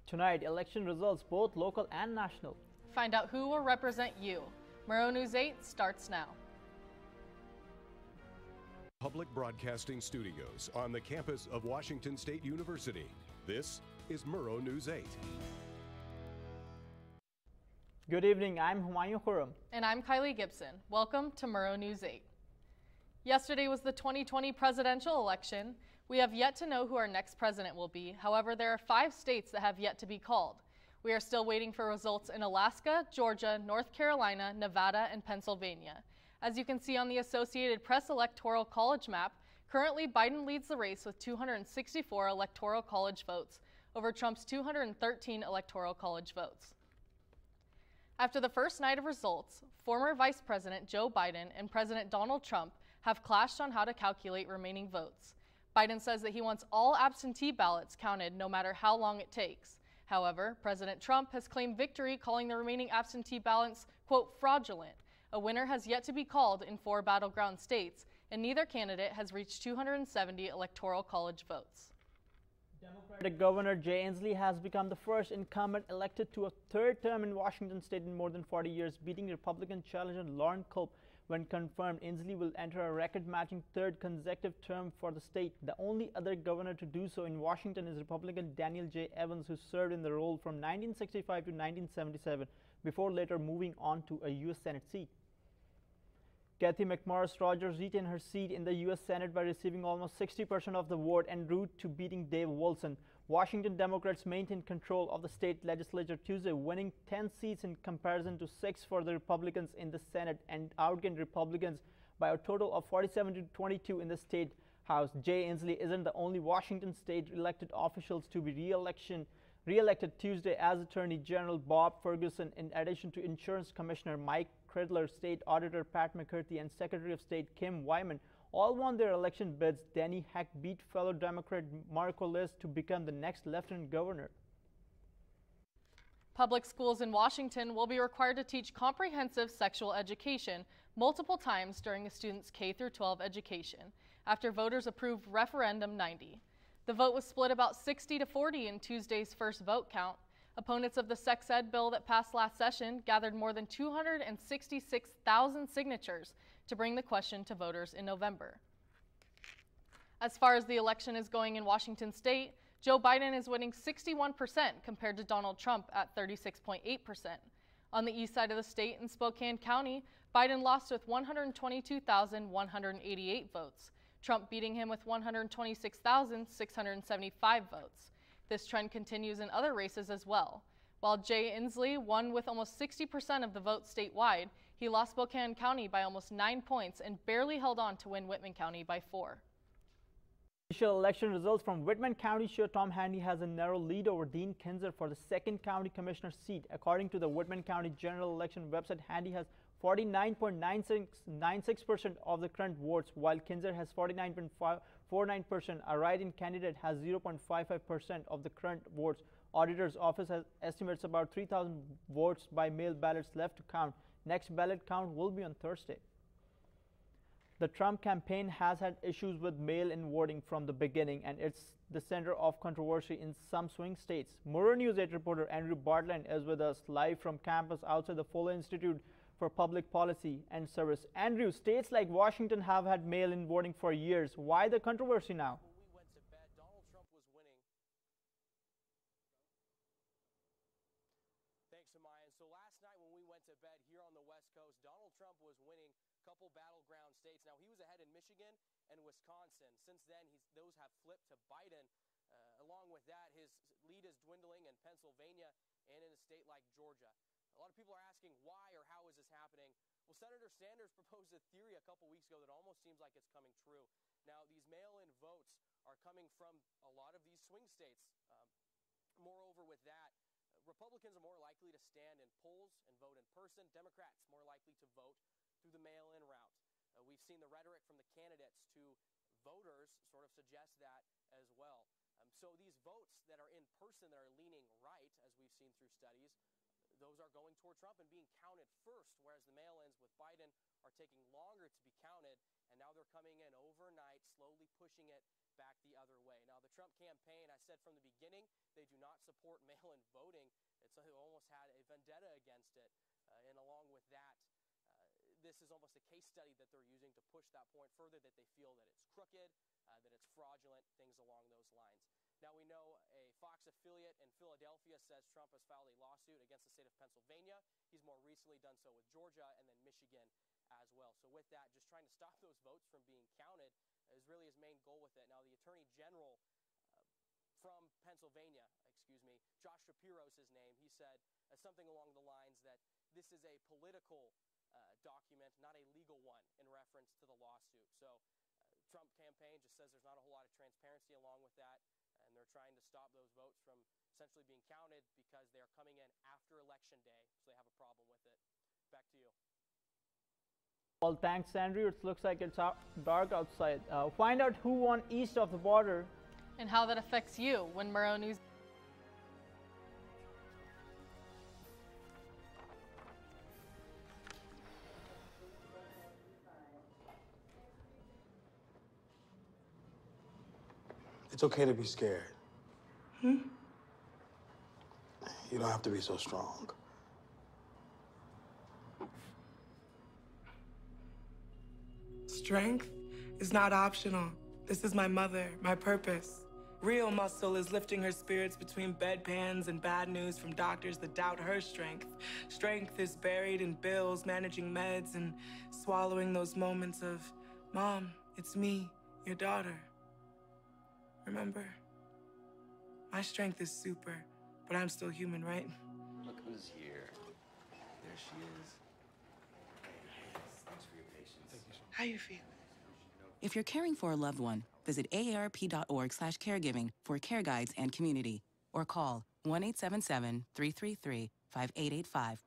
Tonight, election results, both local and national. Find out who will represent you. Murrow News 8 starts now. Public Broadcasting Studios on the campus of Washington State University. This is Murrow News 8. Good evening, I'm Murrow. And I'm Kylie Gibson. Welcome to Murrow News 8. Yesterday was the 2020 presidential election. We have yet to know who our next president will be. However, there are 5 states that have yet to be called. We are still waiting for results in Alaska, Georgia, North Carolina, Nevada, and Pennsylvania. As you can see on the Associated Press Electoral College map, currently Biden leads the race with 264 Electoral College votes over Trump's 213 Electoral College votes. After the first night of results, former Vice President Joe Biden and President Donald Trump have clashed on how to calculate remaining votes. Biden says that he wants all absentee ballots counted no matter how long it takes. However, President Trump has claimed victory, calling the remaining absentee ballots, quote, fraudulent. A winner has yet to be called in 4 battleground states, and neither candidate has reached 270 Electoral College votes. Democratic Governor Jay Inslee has become the first incumbent elected to a 3rd term in Washington State in more than 40 years, beating Republican challenger Lauren Culp. When confirmed, Inslee will enter a record-matching 3rd consecutive term for the state. The only other governor to do so in Washington is Republican Daniel J. Evans, who served in the role from 1965 to 1977, before later moving on to a U.S. Senate seat. Kathy McMorris Rodgers retained her seat in the U.S. Senate by receiving almost 60% of the vote en route to beating Dave Wilson. Washington Democrats maintained control of the state legislature Tuesday, winning 10 seats in comparison to 6 for the Republicans in the Senate, and outgained Republicans by a total of 47 to 22 in the state House. Jay Inslee isn't the only Washington state elected officials to be re-elected Tuesday, as Attorney General Bob Ferguson, in addition to Insurance Commissioner Mike Cridler, State Auditor Pat McCarthy, and Secretary of State Kim Wyman all won their election bids. Danny Heck beat fellow Democrat Marco Liz to become the next lieutenant governor. Public schools in Washington will be required to teach comprehensive sexual education multiple times during a student's K-12 education, after voters approved Referendum 90. The vote was split about 60 to 40 in Tuesday's first vote count. Opponents of the sex ed bill that passed last session gathered more than 266,000 signatures to bring the question to voters in November. As far as the election is going in Washington state, Joe Biden is winning 61% compared to Donald Trump at 36.8%. On the east side of the state in Spokane County, Biden lost with 122,188 votes, Trump beating him with 126,675 votes. This trend continues in other races as well. While Jay Inslee won with almost 60% of the votes statewide, he lost Spokane County by almost 9 points and barely held on to win Whitman County by 4. Initial election results from Whitman County show Tom Handy has a narrow lead over Dean Kinzer for the 2nd county commissioner seat. According to the Whitman County General Election website, Handy has 49.96% of the current votes, while Kinzer has 49.49%. A write-in candidate has 0.55% of the current votes. Auditor's office estimates about 3,000 votes by mail ballots left to count. Next ballot count will be on Thursday. The Trump campaign has had issues with mail-in voting from the beginning, and it's the center of controversy in some swing states. Murrow News 8 reporter Andrew Bartland is with us live from campus outside the Fuller Institute for Public Policy and Service. Andrew, states like Washington have had mail-in voting for years. Why the controversy now? When we went to bed, Donald Trump was winning. Thanks, Amayan. So last night when we went to bed here on the West Coast, Donald Trump was winning a couple battleground states. Now, he was ahead in Michigan and Wisconsin. Since then, those have flipped to Biden. Along with that, his lead is dwindling in Pennsylvania and in a state like Georgia. A lot of people are asking why or how is this happening? Well, Senator Sanders proposed a theory a couple weeks ago that almost seems like it's coming true. Now, these mail-in votes are coming from a lot of these swing states. Moreover, with that, Republicans are more likely to stand in polls and vote in person. Democrats more likely to vote through the mail-in route. We've seen the rhetoric from the candidates to voters sort of suggest that as well. So these votes that are in person that are leaning right, as we've seen through studies, those are going toward Trump and being counted first, whereas the mail-ins with Biden are taking longer to be counted, and now they're coming in overnight, slowly pushing it back the other way. Now, the Trump campaign, I said from the beginning, they do not support support mail-in voting. It's almost had a vendetta against it. And along with that, this is almost a case study that they're using to push that point further, that they feel that it's crooked, that it's fraudulent, things along those lines. Now, we know a Fox affiliate in Philadelphia says Trump has filed a lawsuit against the state of Pennsylvania. He's more recently done so with Georgia and then Michigan as well. So with that, just trying to stop those votes from being counted is really his main goal with it. Now, the Attorney General from Pennsylvania, Josh Shapiro is his name. He said something along the lines that this is a political document, not a legal one, in reference to the lawsuit. So Trump campaign just says there's not a whole lot of transparency along with that, and they're trying to stop those votes from essentially being counted because they are coming in after Election Day, so they have a problem with it. Back to you. Well, thanks, Andrew. It looks like it's dark outside. Find out who won east of the border and how that affects you when Murrow News. It's okay to be scared. You don't have to be so strong. Strength is not optional. This is my mother, my purpose. Real muscle is lifting her spirits between bedpans and bad news from doctors that doubt her strength. Strength is buried in bills, managing meds, and swallowing those moments of, Mom, it's me, your daughter. Remember? My strength is super, but I'm still human, right? Look who's here. There she is. Thanks for your patience. How you feel? If you're caring for a loved one, visit aarp.org/caregiving for care guides and community, or call 1-877-333-5885.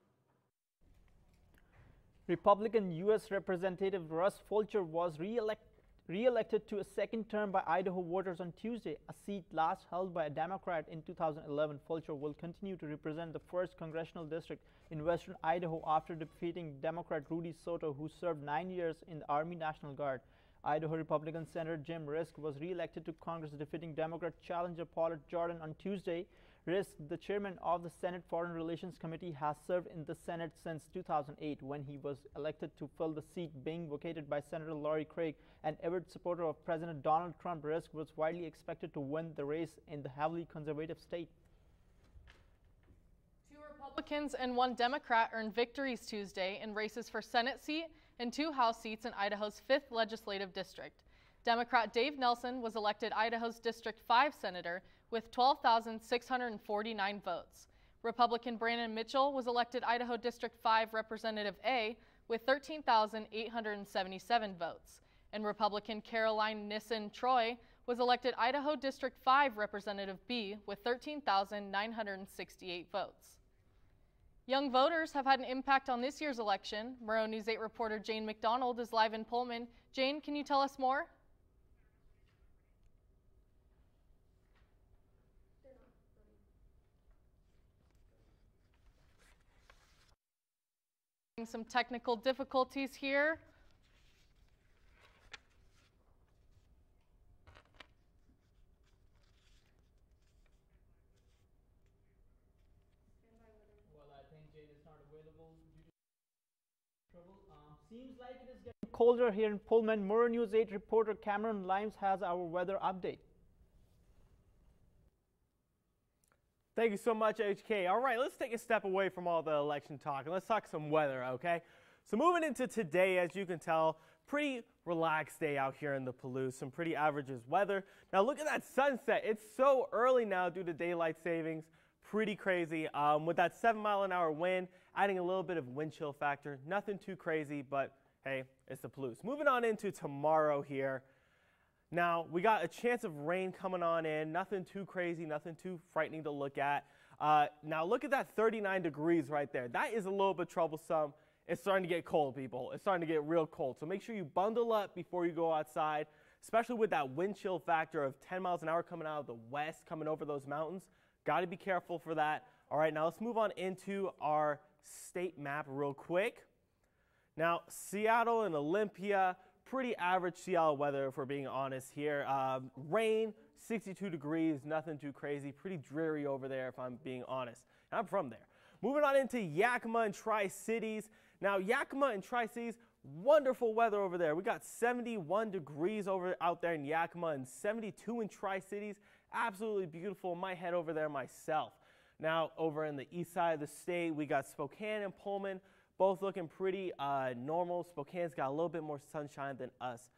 Republican U.S. Representative Russ Fulcher was re-elected to a second term by Idaho voters on Tuesday, a seat last held by a Democrat in 2011. Fulcher will continue to represent the 1st congressional district in western Idaho after defeating Democrat Rudy Soto, who served 9 years in the Army National Guard. Idaho Republican Senator Jim Risk was re-elected to Congress, defeating Democrat challenger Paulette Jordan on Tuesday. Risk, the chairman of the Senate Foreign Relations Committee, has served in the Senate since 2008, when he was elected to fill the seat being vacated by Senator Lori Craig, an avid supporter of President Donald Trump. Risk was widely expected to win the race in the heavily conservative state. 2 Republicans and 1 Democrat earned victories Tuesday in races for Senate seat and 2 House seats in Idaho's 5th legislative district. Democrat Dave Nelson was elected Idaho's District 5 senator with 12,649 votes. Republican Brandon Mitchell was elected Idaho District 5 Representative A with 13,877 votes. And Republican Caroline Nissen-Troy was elected Idaho District 5 Representative B with 13,968 votes. Young voters have had an impact on this year's election. Murrow News 8 reporter Jane McDonald is live in Pullman. Jane, can you tell us more? Some technical difficulties here. Well, I think Jane is not available due to trouble. Seems like it is getting colder here in Pullman. Murrow News 8 reporter Cameron Limes has our weather update. Thank you so much, HK. All right, let's take a step away from all the election talk and let's talk some weather, okay? So moving into today, as you can tell, pretty relaxed day out here in the Palouse, some pretty averages weather. Now look at that sunset. It's so early now due to daylight savings. Pretty crazy. With that 7-mile-an-hour wind, adding a little bit of wind chill factor. Nothing too crazy, but hey, it's the Palouse. Moving on into tomorrow here. Now, we got a chance of rain coming on in. Nothing too crazy, nothing too frightening to look at. Now, look at that 39 degrees right there. That is a little bit troublesome. It's starting to get cold, people. It's starting to get real cold. So make sure you bundle up before you go outside, especially with that wind chill factor of 10 miles an hour coming out of the west, coming over those mountains. Got to be careful for that. All right, now let's move on into our state map real quick. Now, Seattle and Olympia, pretty average Seattle weather if we're being honest here. Rain, 62 degrees, nothing too crazy, pretty dreary over there if I'm being honest. And I'm from there. Moving on into Yakima and Tri-Cities. Now, Yakima and Tri-Cities, wonderful weather over there. We got 71 degrees out there in Yakima and 72 in Tri-Cities. Absolutely beautiful. Might head over there myself. Now, over in the east side of the state, we got Spokane and Pullman, both looking pretty normal. Spokane's got a little bit more sunshine than us.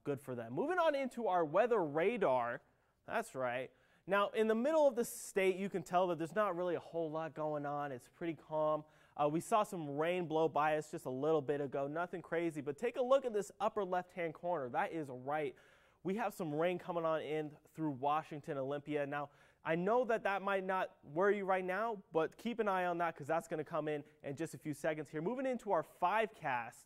Good for them. Moving on into our weather radar. That's right. Now, in the middle of the state, you can tell that there's not really a whole lot going on. It's pretty calm. We saw some rain blow by us just a little bit ago. Nothing crazy, but take a look at this upper left-hand corner. That is right. We have some rain coming on in through Washington, Olympia. Now, I know that might not worry you right now, but keep an eye on that because that's going to come in just a few seconds here. Moving into our 5-cast,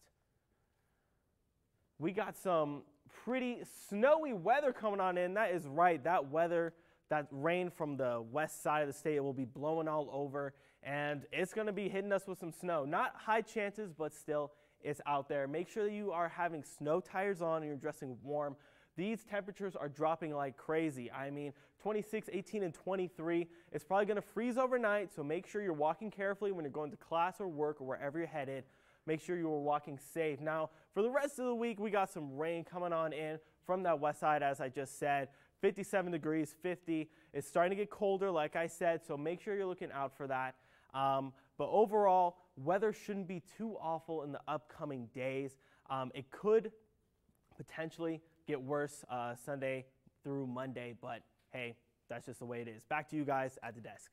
we got some pretty snowy weather coming on in. That is right. That weather, that rain from the west side of the state, it will be blowing all over, and it's going to be hitting us with some snow. Not high chances, but still, it's out there. Make sure that you are having snow tires on and you're dressing warm. These temperatures are dropping like crazy. I mean, 26, 18, and 23. It's probably going to freeze overnight, so make sure you're walking carefully when you're going to class or work or wherever you're headed. Make sure you are walking safe. Now, for the rest of the week, we got some rain coming on in from that west side, as I just said. 57 degrees, 50. It's starting to get colder, like I said, so make sure you're looking out for that. But overall, weather shouldn't be too awful in the upcoming days. It could potentially get worse Sunday through Monday, but hey, that's just the way it is. Back to you guys at the desk.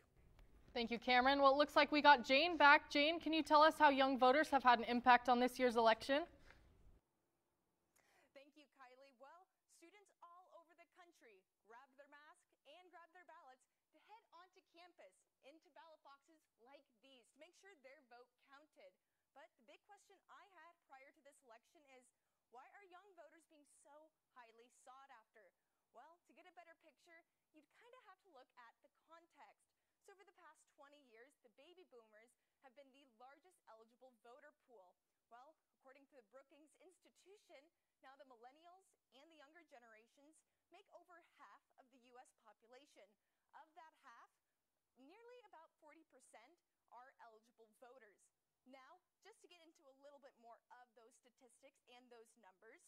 Thank you, Cameron. Well, it looks like we got Jane back. Jane, can you tell us how young voters have had an impact on this year's election? Thank you, Kylie. Well, students all over the country grabbed their mask and grabbed their ballots to head onto campus into ballot boxes like these to make sure their vote counted. But the big question I had prior to this election is, why are young voters being so highly sought after? Well, to get a better picture, you'd kind of have to look at the context. So over the past 20 years, the baby boomers have been the largest eligible voter pool. Well, according to the Brookings Institution, now the millennials and the younger generations make over half of the U.S. population. Of that half, nearly about 40% are eligible voters. Now, just to get into a little bit more of those statistics and those numbers,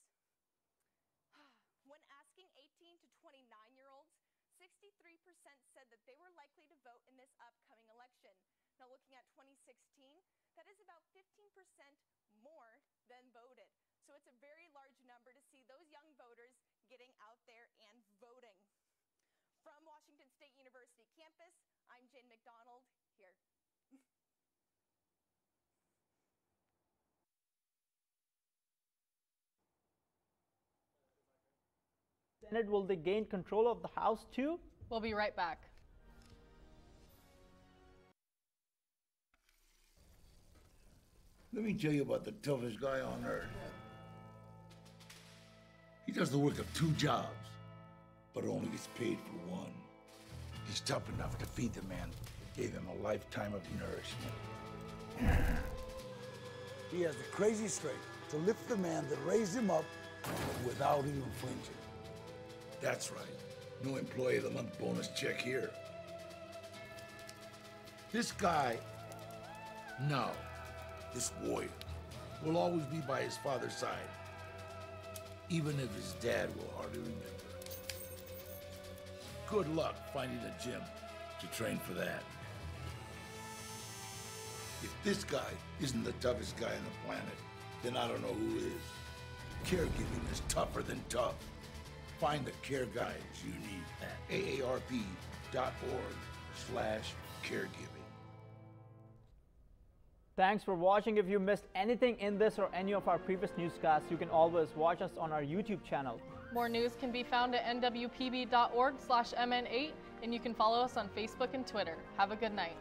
when asking 18 to 29-year-olds, 63% said that they were likely to vote in this upcoming election. Now, looking at 2016, that is about 15% more than voted. So it's a very large number to see those young voters getting out there and voting. From Washington State University campus, I'm Jane McDonald here. Senate, will they gain control of the House too? We'll be right back. Let me tell you about the toughest guy on earth. He does the work of 2 jobs, but only gets paid for one. He's tough enough to feed the man that gave him a lifetime of nourishment. He has the crazy strength to lift the man that raised him up without even flinching. That's right. No employee of the month bonus check here. This guy, no, this warrior, will always be by his father's side, even if his dad will hardly remember. Good luck finding a gym to train for that. If this guy isn't the toughest guy on the planet, then I don't know who is. Caregiving is tougher than tough. Find the care guides you need at aarp.org/caregiving. Thanks for watching. If you missed anything in this or any of our previous newscasts, you can always watch us on our YouTube channel. More news can be found at nwpb.org/mn8, and you can follow us on Facebook and Twitter. Have a good night.